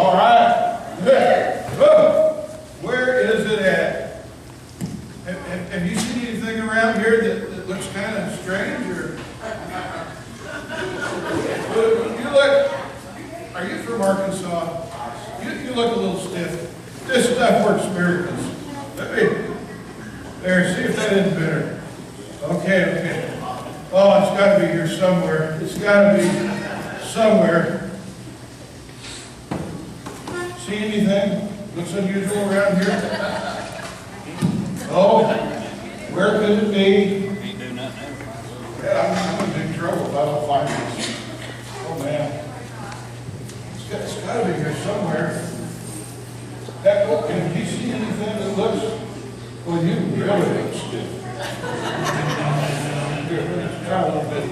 All right. Good. Oh, where is it at? Have you seen anything around here that looks kind of strange? Or you look? Are you from Arkansas? You look a little stiff. This stuff works miracles. Let me there. See if that isn't better. Okay. Oh, it's got to be here somewhere. It's got to be somewhere. See anything? Looks unusual around here? Oh, where could it be? Ain't doing nothing there. Yeah, I'm in big trouble if I don't find this. Oh, man. It's got to be here somewhere. That book, can you see anything that looks, well, you really look stiff. Here, let's try a little bit.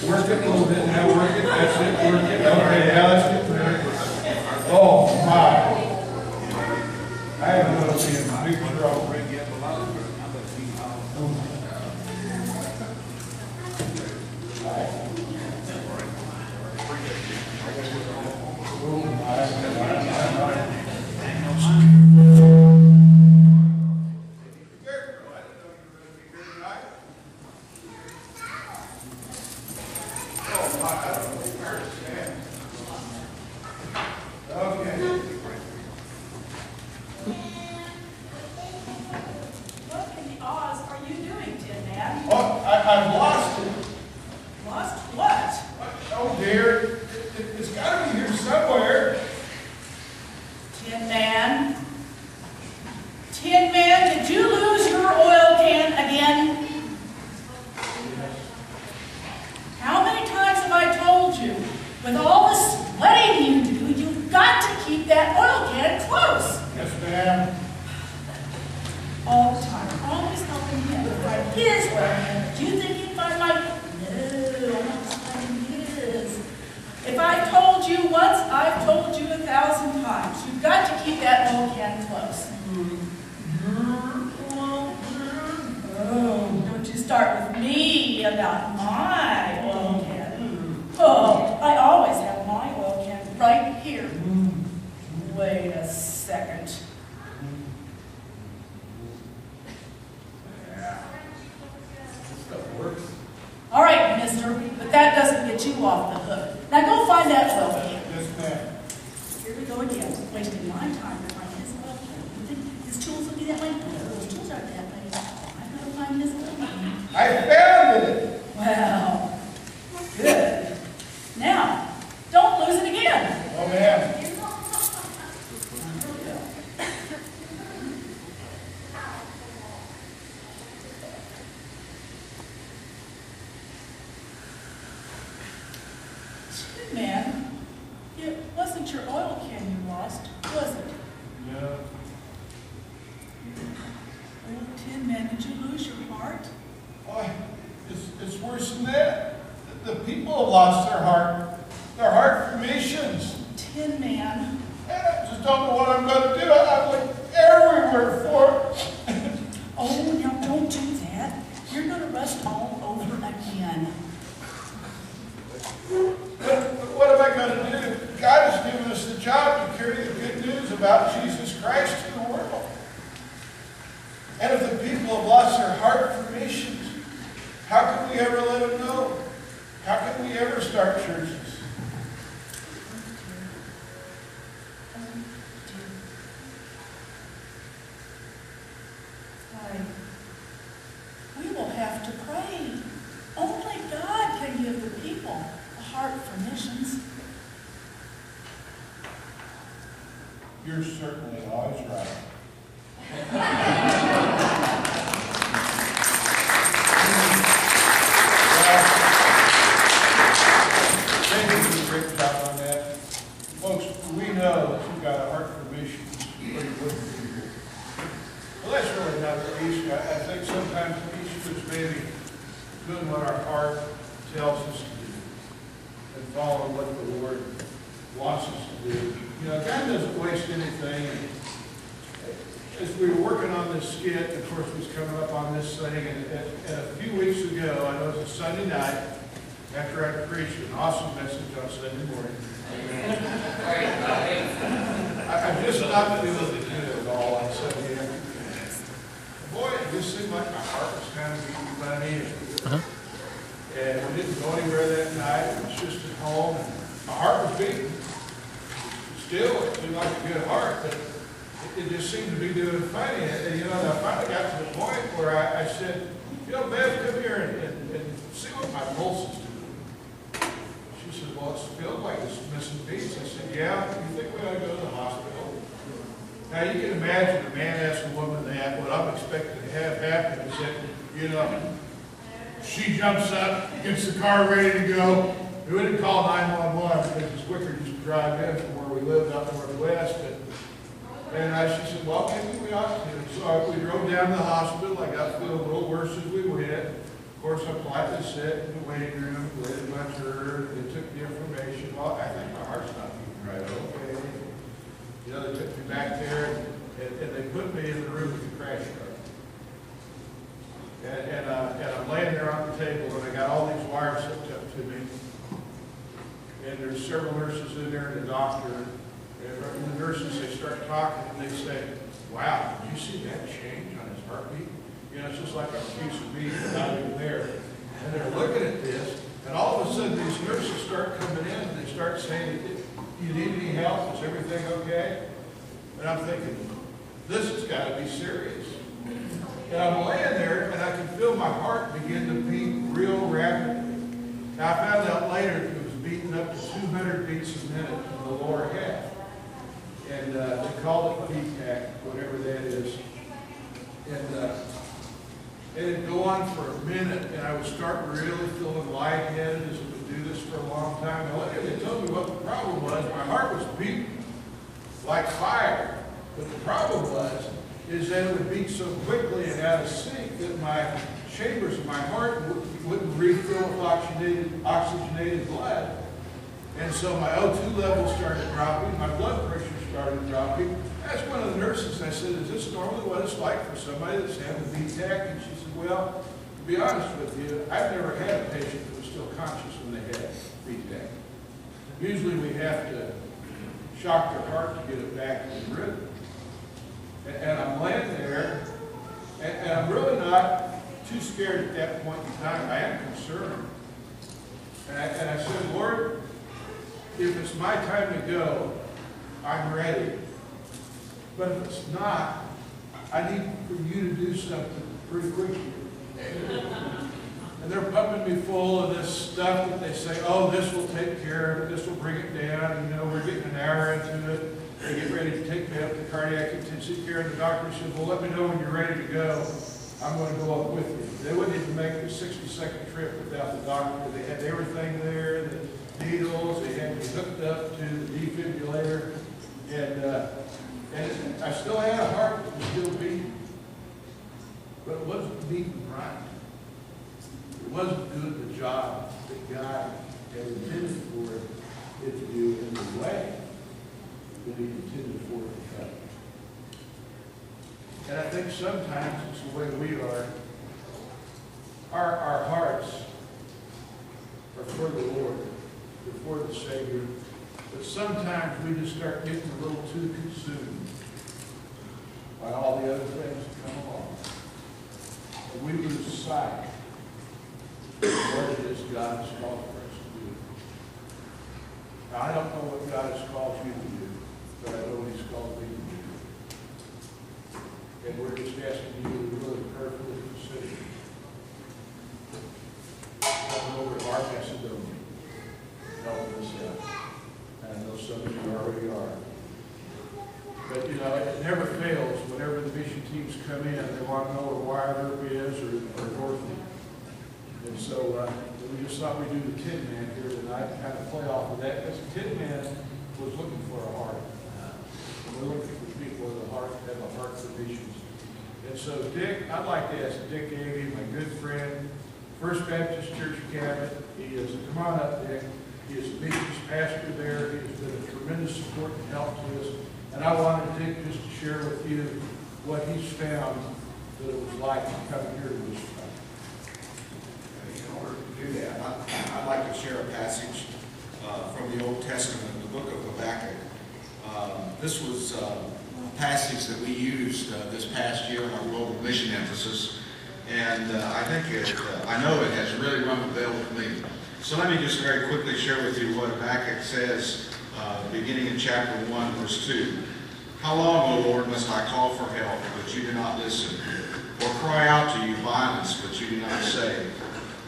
Work it a little bit now, work it, that's it, work it. Okay, now let's get there. Oh, my. I am going to be in big trouble. I've lost it. Lost what? Oh dear. It's got to be here somewhere. Tin Man? Tin Man, did you lose your oil can again? How many times have I told you, with all the sweating you do, you've got to keep that oil can close? Yes, ma'am. All the time, always helping me to find his oil can. Do you think he'd find my... No, I'm not finding his. If I've told you once, I've told you 1,000 times. You've got to keep that oil can close. Oh, don't you start with me about my oil can. Oh, I always have my oil can right here. Wait a second. All right, mister, but that doesn't get you off the hook. Now go find that oil can. Yes, ma'am. Here we go again, wasting my time to find his oil can. You think his tools will be that way? No, his tools aren't that way. I've got to find his oil can. I found it. Well, good. Now, don't lose it again. Oh, ma'am. Tin Man, it wasn't your oil can you lost, was it? No. Oh, Tin Man, did you lose your heart? Boy, it's worse than that. The people have lost their heart for missions. Tin Man. And I just don't know what I'm going to do. I've looked everywhere for it. Oh, now don't do that. You're going to rust all over again. What am I going to do? God has given us the job to carry the good news about Jesus Christ to the world. And if the people have lost their heart for missions, how can we ever let them know? How can we ever start churches? We will have to pray. Only God can give the people a heart for missions. You're certainly always right. Thank you for a great job on that. Folks, we know that you've got a heart for missions. Well, that's really not the issue. I think sometimes the issue is maybe doing what our heart tells us to do and following what the Lord wants us to do. You know, God doesn't waste anything. As we were working on this skit, of course, was coming up on this thing, and a few weeks ago, I know it was a Sunday night, after I preached an awesome message on Sunday morning. I'm just not feeling good at all on Sunday afternoon. Boy, it just seemed like my heart was kind of beating funny. And we didn't go anywhere that night. It was just at home. And my heart was beating. Still, it seemed like a good heart, but it just seemed to be doing funny. And I finally got to the point where I said, Bev, come here and see what my pulse is doing. She said, well, it feels like it's missing beats. I said, yeah, you think we ought to go to the hospital? Now, you can imagine a man asks a woman that. What I'm expecting to have happen is that, she jumps up, gets the car ready to go. We didn't call 911 because it's quicker just to drive in from where we lived up northwest. And she said, well, maybe we ought to. So we drove down to the hospital. I got feeling a little worse as we went. Of course, I politely sat in the waiting room, waited my turn. They took the information. Well, I think my heart's not beating right. Okay. They took me back there and they put me in the room with the crash cart. And I'm laying there on the table, and I got all these wires hooked up to me. And there's several nurses in there and a doctor. And the nurses, they start talking, and they say, wow, did you see that change on his heartbeat? It's just like a piece of meat not even there. And they're looking at this, and all of a sudden, these nurses start coming in, and they start saying, you need any help? Is everything okay? And I'm thinking, this has got to be serious. And I'm laying there, and I can feel my heart begin to beat real rapidly. Now, I found out later that it was beating up to 200 beats a minute in the lower half. And they called it VTAC, whatever that is. And it'd go on for a minute, and I would start really feeling lightheaded as it would do this for a long time. Now, later they told me what the problem was. My heart was beating like fire. But the problem is that it would beat so quickly and out of sync that my chambers of my heart wouldn't refill with oxygenated blood. And so my O2 levels started dropping, my blood pressure started dropping. I asked one of the nurses, I said, is this normally what it's like for somebody that's having VTAC? And she said, well, to be honest with you, I've never had a patient who was still conscious when they had VTAC. Usually we have to shock their heart to get it back in rhythm. And I'm laying there, and I'm really not too scared at that point in time. I am concerned. And I said, Lord, if it's my time to go, I'm ready. But if it's not, I need for you to do something pretty quickly. And they're pumping me full of this stuff that they say, oh, this will take care of it, this will bring it down, we're getting an hour into it. They get ready to take me up to cardiac intensive care, and the doctor said, well, let me know when you're ready to go. I'm going to go up with you. They wouldn't even make the 60-second trip without the doctor. They had everything there, the needles, they had me hooked up to the defibrillator, and I still had a heart that was still beating, but it wasn't beating right. It wasn't doing the job that God had intended for it to do in the way that He intended for it to come. And I think sometimes it's the way we are. Our hearts are for the Lord, they're for the Savior, but sometimes we just start getting a little too consumed by all the other things that come along. And we lose sight of what it is God has called for us to do. Now, I don't know what God has called you to do, but I know what He's called me to do. And we're just asking you to really prayerfully consider coming over to our Macedonia, helping us out. And I know some of you already are. But it never fails. Whenever the mission teams come in, they want to know where Wire is or Dorothy. And so we just thought we'd do the Tin Man here tonight and kind of play off of that, because the Tin Man was looking for a heart. And we're looking for people with a heart, that have a heart for missions. And so Dick, I'd like to ask Dick Avey, my good friend, First Baptist Church of Cabot. He is, come on up, Dick. He is a missions pastor there. He has been a tremendous support and help to us. And I wanted Dick just to share with you what he's found that it was like to come here to this time. In order to do that, I'd like to to share a passage from the Old Testament, the book of Habakkuk. This was a passage that we used this past year in our global mission emphasis, and I know it has really rung a bell with me. So let me just very quickly share with you what Habakkuk says, beginning in chapter 1, verse 2. How long, O Lord, must I call for help, but you do not listen, or cry out to you violence, but you do not save?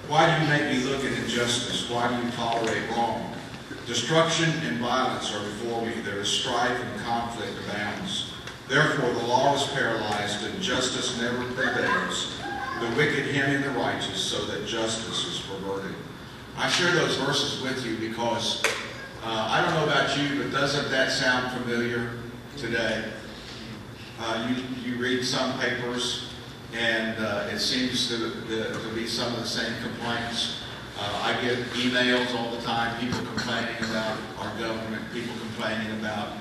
Why do you make me look at injustice? Why do you tolerate wrong? Destruction and violence are before me. There is strife and conflict abounds. Therefore the law is paralyzed and justice never prevails. The wicked hem in the righteous so that justice is perverted. I share those verses with you because I don't know about you, but doesn't that sound familiar today? You read some papers and it seems to be some of the same complaints. I get emails all the time, people complaining about our government, people complaining about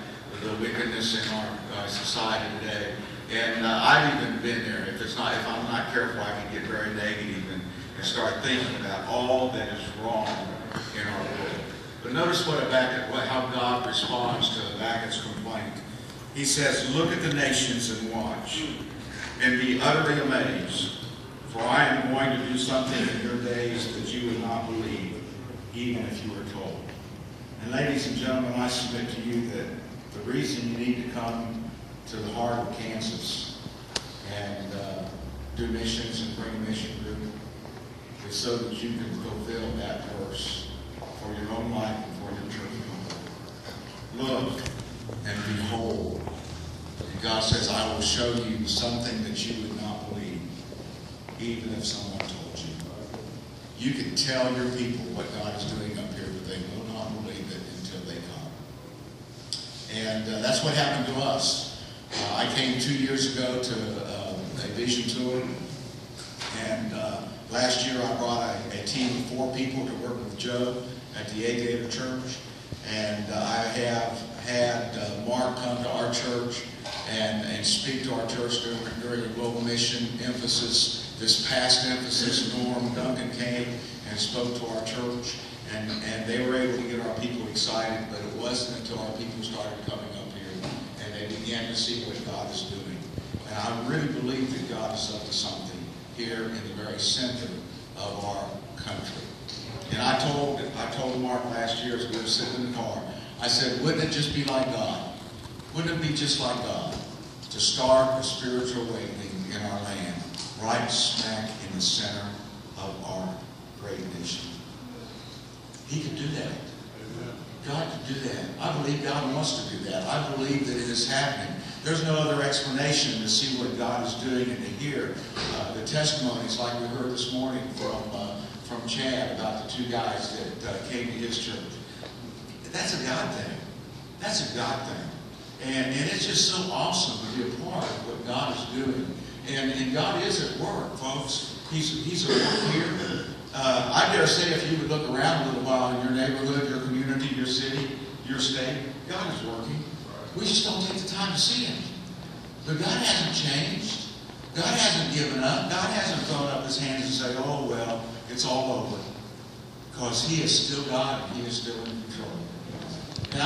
the wickedness in our society today. And I've even been there. If I'm not careful, I can get very negative and start thinking about all that is wrong in our world. But notice how God responds to Habakkuk's complaint. He says, look at the nations and watch, and be utterly amazed. For I am going to do something in your days that you would not believe, even if you were told. And ladies and gentlemen, I submit to you that the reason you need to come to the heart of Kansas and do missions and bring a mission group is so that you can fulfill that verse for your own life and for your church home. Look and behold. And God says, I will show you something that you would not believe, even if someone told you. You can tell your people what God is doing up here, but they will not believe it until they come. And that's what happened to us. I came 2 years ago to a vision tour, and last year I brought a team of 4 people to work with Joe at the A Gator Church, and I have had Mark come to our church and speak to our church during a global mission emphasis. This past emphasis, Norm Duncan came and spoke to our church, and they were able to get our people excited, but it wasn't until our people started coming up here and they began to see what God is doing. And I really believe that God is up to something here in the very center of our country. And I told Mark last year as we were sitting in the car, I said, wouldn't it just be like God? Wouldn't it be just like God to start a spiritual awakening in our land, right smack in the center of our great nation? He could do that. God could do that. I believe God wants to do that. I believe that it is happening. There's no other explanation to see what God is doing and to hear the testimonies like we heard this morning from Chad about the 2 guys that came to his church. That's a God thing. That's a God thing. And it's just so awesome to be a part of what God is doing. And God is at work, folks. He's at work here. I dare say if you would look around a little while in your neighborhood, your community, your city, your state, God is working. We just don't take the time to see Him. But God hasn't changed. God hasn't given up. God hasn't thrown up His hands and said, oh, well, it's all over. Because He is still God and He is still in control.